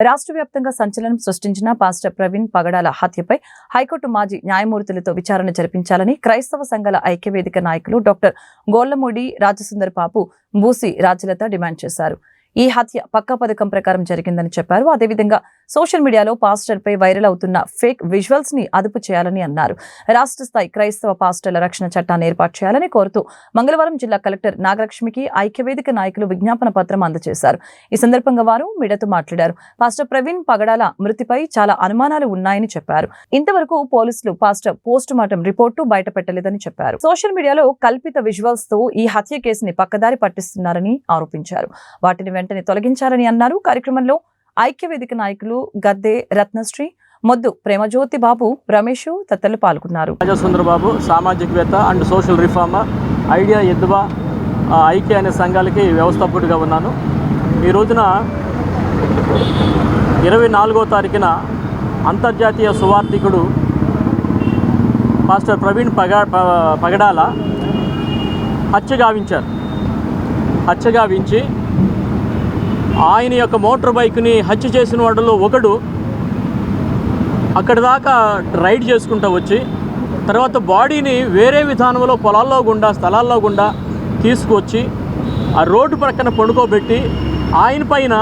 రాష్ట్ర వ్యాప్తంగా సంచలనం సృష్టించిన పాస్టర్ ప్రవీణ్ పగడాల హత్యపై హైకోర్టు మాజీ న్యాయమూర్తులతో విచారణ జరిపించాలని క్రైస్తవ సంఘాల ఐక్యవేదిక నాయకులు డాక్టర్ గోళ్లమూడి రాజసుందర్ పాపు, బూసి రాజ్యలత డిమాండ్ చేశారు. ఈ హత్య పక్కా పథకం ప్రకారం జరిగిందని చెప్పారు. అదేవిధంగా సోషల్ మీడియాలో పాస్టర్ పై వైరల్ అవుతున్న ఫేక్ విజువల్స్ ని అదుపు చేయాలని అన్నారు. రాష్ట్ర స్థాయి క్రైస్తవ పాస్టర్ల రక్షణ చట్టాన్ని ఏర్పాటు చేయాలని కోరుతూ మంగళవారం జిల్లా కలెక్టర్ నాగలక్ష్మికి ఐక్యవేదిక నాయకులు విజ్ఞాపన పత్రం అందజేశారు. ఈ సందర్భంగా వారు మీడియాతో మాట్లాడారు. పాస్టర్ ప్రవీణ్ పగడాల మృతిపై చాలా అనుమానాలు ఉన్నాయని చెప్పారు. ఇంతవరకు పోలీసులు పాస్టర్ పోస్ట్ మార్టం రిపోర్టు బయటపెట్టలేదని చెప్పారు. సోషల్ మీడియాలో కల్పిత విజువల్స్ తో ఈ హత్య కేసుని పక్కదారి పట్టిస్తున్నారని ఆరోపించారు. వాటిని వెంటనే తొలగించాలని అన్నారు. కార్యక్రమంలో ఐక్యవేదిక నాయకులు గద్దె రత్నశ్రీ, మొద్దు ప్రేమజ్యోతి బాబు, రమేష్ తదితరులు పాల్గొన్నారు. రాజసుందర్ బాబు సామాజికవేత్త అండ్ సోషల్ రిఫార్మర్, ఐడియా ఎద్దుబా ఐక్య అనే సంఘాలకి వ్యవస్థాపకుడిగా ఉన్నాను. ఈ రోజున 24వ తారీఖున అంతర్జాతీయ సువార్థికుడు పాస్టర్ ప్రవీణ్ పగడాల హత్య గావించి ఆయన యొక్క మోటార్ బైక్ని హత్య చేసిన వాడిలో ఒకడు అక్కడి దాకా రైడ్ చేసుకుంటూ వచ్చి తర్వాత బాడీని వేరే విధానంలో పొలాల్లో గుండా స్థలాల్లో గుండా తీసుకొచ్చి ఆ రోడ్డు ప్రక్కన పండుకోబెట్టి ఆయన పైన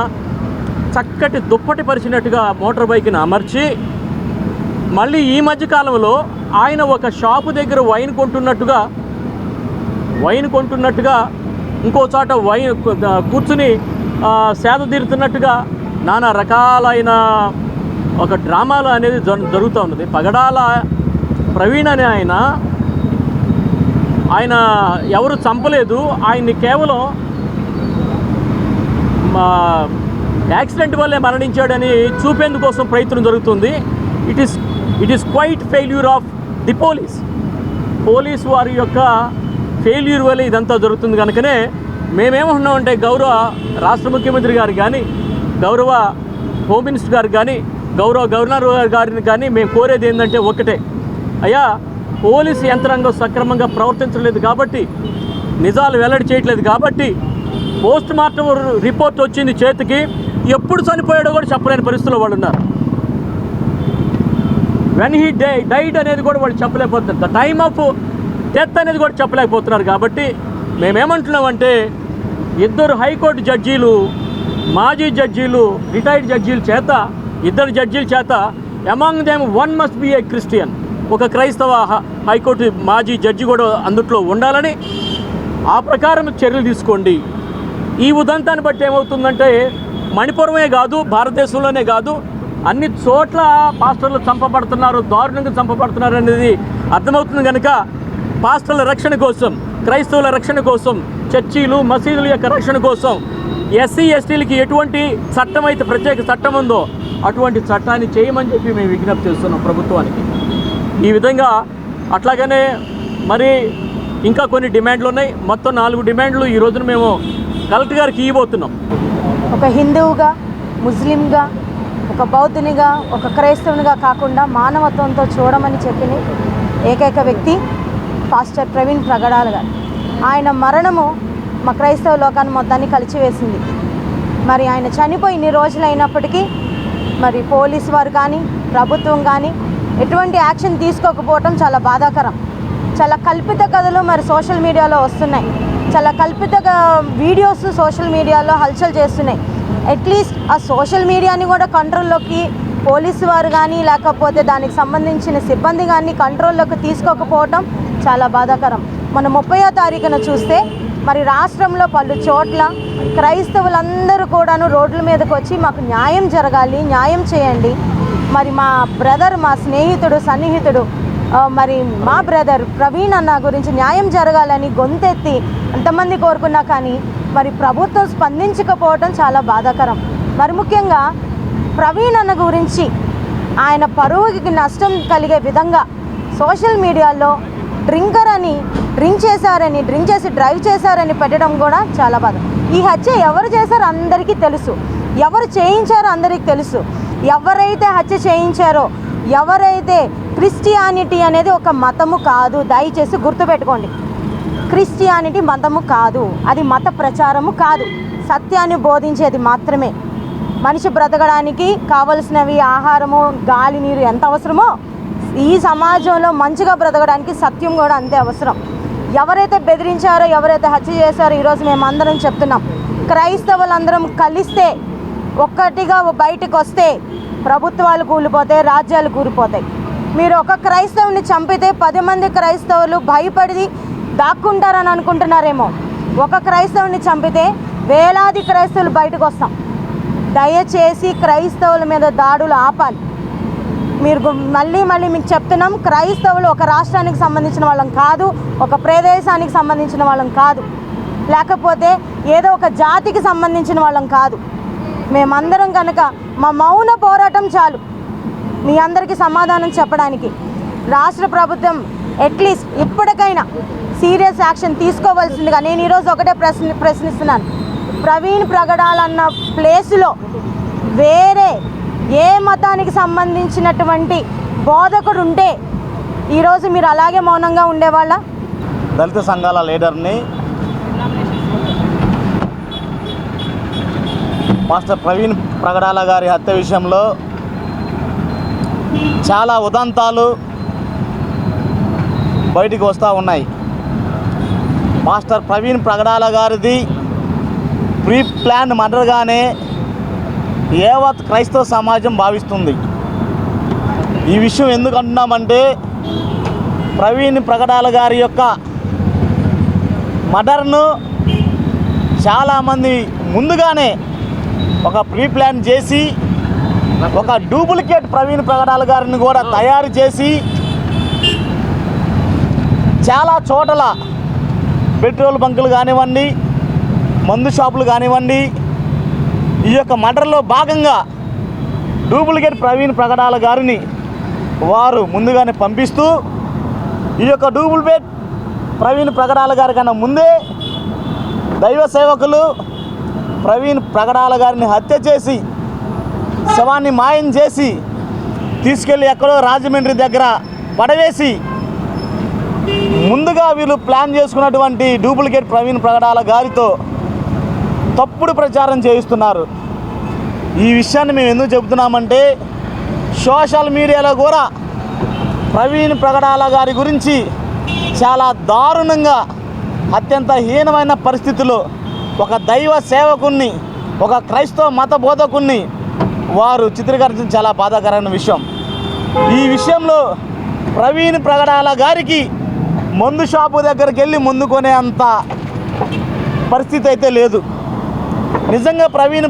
చక్కటి దుప్పటి పరిచినట్టుగా మోటార్ బైక్ని అమర్చి మళ్ళీ ఈ మధ్యకాలంలో ఆయన ఒక షాపు దగ్గర వైన్ కొంటున్నట్టుగా ఇంకో చోట వైన్ కూర్చుని సేద తీరుతున్నట్టుగా నానా రకాలైన ఒక డ్రామాలు అనేది జరుగుతూ ఉన్నది. పగడాల ప్రవీణ్ అనే ఆయన ఎవరు చంపలేదు, ఆయన్ని కేవలం యాక్సిడెంట్ వల్లే మరణించాడని చూపేందుకోసం ప్రయత్నం జరుగుతుంది. It is quite failure of the police వారి యొక్క ఫెయిల్యూర్ వల్ల ఇదంతా జరుగుతుంది. కనుకనే మేమేమంటున్నామంటే గౌరవ రాష్ట్ర ముఖ్యమంత్రి గారు కానీ, గౌరవ హోమ్ మినిస్టర్ గారు కానీ, గౌరవ గవర్నర్ గారిని కానీ మేము కోరేది ఏంటంటే ఒకటే, అయ్యా పోలీసు యంత్రాంగం సక్రమంగా ప్రవర్తించలేదు కాబట్టి, నిజాలు వెల్లడి చేయట్లేదు కాబట్టి, పోస్ట్ మార్టం రిపోర్ట్ వచ్చింది చేతికి, ఎప్పుడు చనిపోయాడో కూడా చెప్పలేని పరిస్థితుల్లో వాళ్ళు ఉన్నారు. వెన్ హీ డైడ్ అనేది కూడా వాళ్ళు చెప్పలేకపోతున్నారు. ద టైమ్ ఆఫ్ డెత్ అనేది కూడా చెప్పలేకపోతున్నారు. కాబట్టి మేమేమంటున్నామంటే ఇద్దరు హైకోర్టు జడ్జీలు, మాజీ జడ్జీలు, రిటైర్డ్ జడ్జీల చేత, ఇద్దరు జడ్జీల చేత among them one must be a Christian, ఒక క్రైస్తవ హైకోర్టు మాజీ జడ్జి కూడా అందుట్లో ఉండాలని ఆ ప్రకారం చర్యలు తీసుకోండి. ఈ ఉదంతాన్ని బట్టి ఏమవుతుందంటే మణిపురమే కాదు, భారతదేశంలోనే కాదు, అన్ని చోట్ల పాస్టర్లు చంపబడుతున్నారు, దారుణంగా చంపబడుతున్నారు అనేది అర్థమవుతుంది. కనుక పాస్టర్ల రక్షణ కోసం, క్రైస్తవుల రక్షణ కోసం, చర్చీలు మసీదుల యొక్క రక్షణ కోసం ఎస్సీ ఎస్టీలకి ఎటువంటి చట్టం అయితే ప్రత్యేక చట్టం ఉందో అటువంటి చట్టాన్ని చేయమని చెప్పి మేము విజ్ఞప్తి చేస్తున్నాం ప్రభుత్వానికి. ఈ విధంగా అట్లాగనే మరి ఇంకా కొన్ని డిమాండ్లు ఉన్నాయి. మొత్తం 4 డిమాండ్లు ఈ రోజున మేము కలెక్టర్ గారికి ఇవ్వబోతున్నాం. ఒక హిందువుగా, ముస్లింగా, ఒక బౌద్ధునిగా, ఒక క్రైస్తవునిగా కాకుండా మానవత్వంతో చూడమని చెప్పిన ఏకైక వ్యక్తి పాస్టర్ ప్రవీణ్ పగడాల గారు. ఆయన మరణము మా క్రైస్తవ లోకాన్ని మొత్తాన్ని కలిచివేసింది. మరి ఆయన చనిపోయి ఇన్ని రోజులైనప్పటికీ మరి పోలీసు వారు కానీ, ప్రభుత్వం కానీ ఎటువంటి యాక్షన్ తీసుకోకపోవటం చాలా బాధాకరం. చాలా కల్పిత కథలు మరి సోషల్ మీడియాలో వస్తున్నాయి. చాలా కల్పిత వీడియోస్ సోషల్ మీడియాలో హల్చల్ చేస్తున్నాయి. అట్లీస్ట్ ఆ సోషల్ మీడియాని కూడా కంట్రోల్లోకి పోలీసు వారు కానీ, లేకపోతే దానికి సంబంధించిన సిబ్బంది కానీ కంట్రోల్లోకి తీసుకోకపోవటం చాలా బాధాకరం. మన 30వ తారీఖున చూస్తే మరి రాష్ట్రంలో పలు చోట్ల క్రైస్తవులందరూ కూడాను రోడ్ల మీదకి వచ్చి మాకు న్యాయం జరగాలి, న్యాయం చేయండి, మరి మా బ్రదర్, మా స్నేహితుడు, సన్నిహితుడు, మరి మా బ్రదర్ ప్రవీణ్ అన్న గురించి న్యాయం జరగాలని గొంతెత్తి ఎంతమంది కోరుకున్నా కానీ మరి ప్రభుత్వం స్పందించకపోవడం చాలా బాధాకరం. మరి ముఖ్యంగా ప్రవీణ్ అన్న గురించి ఆయన పరువుకి నష్టం కలిగే విధంగా సోషల్ మీడియాలో డ్రింక్ చేసి డ్రైవ్ చేశారని పెట్టడం కూడా చాలా బాధ. ఈ హత్య ఎవరు చేశారో అందరికీ తెలుసు, ఎవరు చేయించారో అందరికీ తెలుసు. ఎవరైతే హత్య చేయించారో, ఎవరైతే క్రిస్టియానిటీ అనేది ఒక మతము కాదు, దయచేసి గుర్తుపెట్టుకోండి. క్రిస్టియానిటీ మతము కాదు, అది మత ప్రచారము కాదు, సత్యాన్ని బోధించేది మాత్రమే. మనిషి బ్రతకడానికి కావలసినవి ఆహారము, గాలి, నీరు ఎంత అవసరమో ఈ సమాజంలో మంచిగా బ్రతకడానికి సత్యం కూడా అంతే అవసరం. ఎవరైతే బెదిరించారో, ఎవరైతే హత్య చేశారో ఈరోజు మేమందరం చెప్తున్నాం, క్రైస్తవులందరం కలిస్తే ఒక్కటిగా బయటకు వస్తే ప్రభుత్వాలు కూలిపోతాయి, రాజ్యాలు కూలిపోతాయి. మీరు ఒక క్రైస్తవుని చంపితే 10 మంది క్రైస్తవులు భయపడి దాక్కుంటారని అనుకుంటున్నారేమో. ఒక క్రైస్తవుని చంపితే వేలాది క్రైస్తవులు బయటకు వస్తాం. దయచేసి క్రైస్తవుల మీద దాడులు ఆపాలి. మీరు మళ్ళీ మీకు చెప్తున్నాం, క్రైస్తవులు ఒక రాష్ట్రానికి సంబంధించిన వాళ్ళం కాదు, ఒక ప్రదేశానికి సంబంధించిన వాళ్ళం కాదు, లేకపోతే ఏదో ఒక జాతికి సంబంధించిన వాళ్ళం కాదు. మేమందరం కనుక మా మౌన పోరాటం చాలు మీ అందరికీ సమాధానం చెప్పడానికి. రాష్ట్ర ప్రభుత్వం అట్లీస్ట్ ఇప్పటికైనా సీరియస్ యాక్షన్ తీసుకోవాల్సిందిగా నేను ఈరోజు ఒకటే ప్రశ్నిస్తున్నాను. ప్రవీణ్ ప్రగడాలన్న ప్లేసులో వేరే ఏ మతానికి సంబంధించినటువంటి బోధకుడు ఉంటే ఈరోజు మీరు అలాగే మౌనంగా ఉండేవాళ్ళ? దళిత సంఘాల లీడర్ని మాస్టర్ ప్రవీణ్ ప్రగడాల గారి హత్య విషయంలో చాలా ఉదంతాలు బయటికి వస్తూ ఉన్నాయి. మాస్టర్ ప్రవీణ్ ప్రగడాల గారిది ప్రీ ప్లాన్ మర్డర్గానే యావత్ క్రైస్తవ సమాజం భావిస్తుంది. ఈ విషయం ఎందుకు అంటున్నామంటే, ప్రవీణ్ ప్రగడాల గారి యొక్క మర్డర్ను చాలామంది ముందుగానే ఒక ప్రీ ప్లాన్ చేసి ఒక డూప్లికేట్ ప్రవీణ్ ప్రగడాల గారిని కూడా తయారు చేసి చాలా చోట్ల పెట్రోల్ బంకులు కానివ్వండి, మందు షాపులు కానివ్వండి, ఈ యొక్క మర్డర్లో భాగంగా డూప్లికేట్ ప్రవీణ్ ప్రగడాల గారిని వారు ముందుగానే పంపిస్తూ ఈ యొక్క డూప్లికేట్ ప్రవీణ్ ప్రగడాల గారి కన్నా ముందే దైవ సేవకులు ప్రవీణ్ ప్రగడాల గారిని హత్య చేసి శవాన్ని మాయం చేసి తీసుకెళ్ళి ఎక్కడో రాజమండ్రి దగ్గర పడవేసి ముందుగా వీళ్ళు ప్లాన్ చేసుకున్నటువంటి డూప్లికేట్ ప్రవీణ్ ప్రగడాల గారితో తప్పుడు ప్రచారం చేయిస్తున్నారు. ఈ విషయాన్ని మేము ఎందుకు చెబుతున్నామంటే, సోషల్ మీడియాలో కూడా ప్రవీణ్ ప్రగడాల గారి గురించి చాలా దారుణంగా అత్యంత హీనమైన పరిస్థితుల్లో ఒక దైవ సేవకుణ్ణి, ఒక క్రైస్తవ మత బోధకుణ్ణి వారు చిత్రీకరించడం చాలా బాధాకరమైన విషయం. ఈ విషయంలో ప్రవీణ్ ప్రగడాల గారికి మందు షాపు దగ్గరికి వెళ్ళి మందు కొనే అంత పరిస్థితి అయితే లేదు. నిజంగా ప్రవీణ్